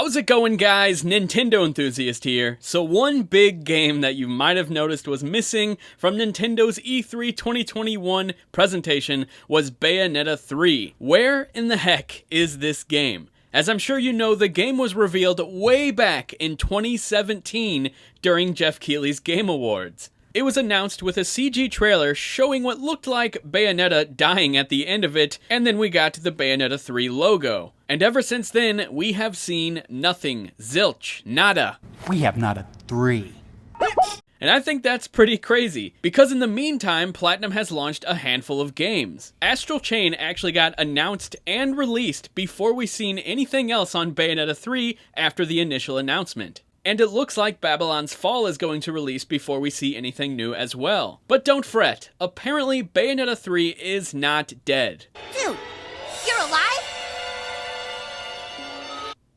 How's it going, guys? Nintendo Enthusiast here. So one big game that you might have noticed was missing from Nintendo's E3 2021 presentation was Bayonetta 3. Where in the heck is this game? As I'm sure you know, the game was revealed way back in 2017 during Jeff Keighley's Game Awards. It was announced with a CG trailer showing what looked like Bayonetta dying at the end of it, and then we got the Bayonetta 3 logo. And ever since then, we have seen nothing. Zilch. Nada. We have not a 3. And I think that's pretty crazy, because in the meantime, Platinum has launched a handful of games. Astral Chain actually got announced and released before we seen anything else on Bayonetta 3 after the initial announcement. And it looks like Babylon's Fall is going to release before we see anything new as well. But don't fret, apparently Bayonetta 3 is not dead. Dude, you're alive?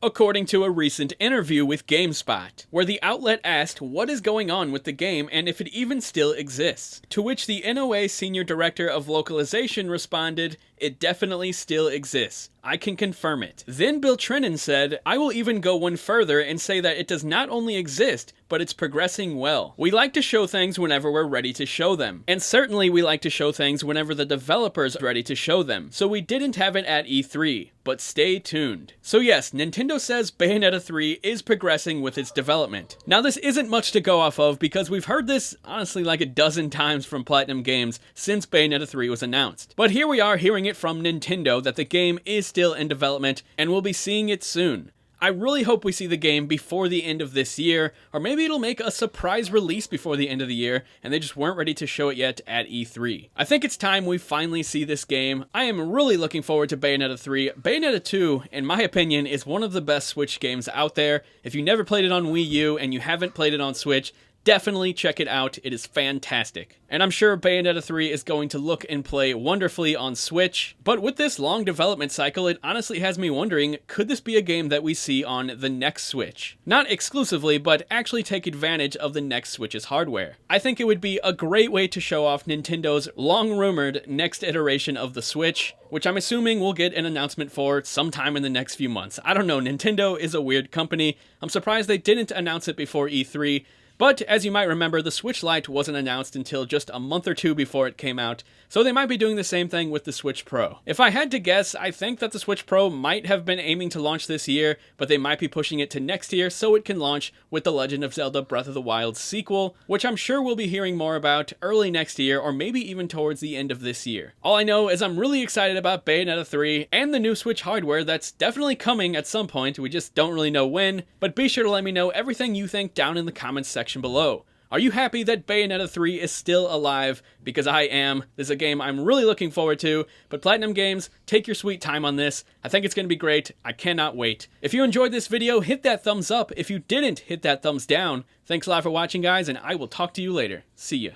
According to a recent interview with GameSpot, where the outlet asked what is going on with the game and if it even still exists. To which the NOA Senior Director of Localization responded, "It definitely still exists. I can confirm it." Then Bill Trinen said, "I will even go one further and say that it does not only exist, but it's progressing well. We like to show things whenever we're ready to show them. And certainly we like to show things whenever the developer's ready to show them. So we didn't have it at E3, but stay tuned." So yes, Nintendo says Bayonetta 3 is progressing with its development. Now this isn't much to go off of because we've heard this honestly like a dozen times from Platinum Games since Bayonetta 3 was announced. But here we are hearing it from Nintendo that the game is still in development and we'll be seeing it soon. I really hope we see the game before the end of this year, or maybe it'll make a surprise release before the end of the year, and they just weren't ready to show it yet at E3. I think it's time we finally see this game. I am really looking forward to Bayonetta 3. Bayonetta 2, in my opinion, is one of the best Switch games out there. If you never played it on Wii U and you haven't played it on Switch, definitely check it out. It is fantastic. And I'm sure Bayonetta 3 is going to look and play wonderfully on Switch. But with this long development cycle, it honestly has me wondering, could this be a game that we see on the next Switch? Not exclusively, but actually take advantage of the next Switch's hardware. I think it would be a great way to show off Nintendo's long-rumored next iteration of the Switch, which I'm assuming we'll get an announcement for sometime in the next few months. I don't know, Nintendo is a weird company. I'm surprised they didn't announce it before E3. But, as you might remember, the Switch Lite wasn't announced until just a month or two before it came out, so they might be doing the same thing with the Switch Pro. If I had to guess, I think that the Switch Pro might have been aiming to launch this year, but they might be pushing it to next year so it can launch with The Legend of Zelda Breath of the Wild sequel, which I'm sure we'll be hearing more about early next year or maybe even towards the end of this year. All I know is I'm really excited about Bayonetta 3 and the new Switch hardware that's definitely coming at some point, we just don't really know when, but be sure to let me know everything you think down in the comments section below. Are you happy that Bayonetta 3 is still alive? Because I am. This is a game I'm really looking forward to, but Platinum Games, take your sweet time on this. I think it's going to be great. I cannot wait. If you enjoyed this video, hit that thumbs up. If you didn't, hit that thumbs down. Thanks a lot for watching, guys, and I will talk to you later. See ya.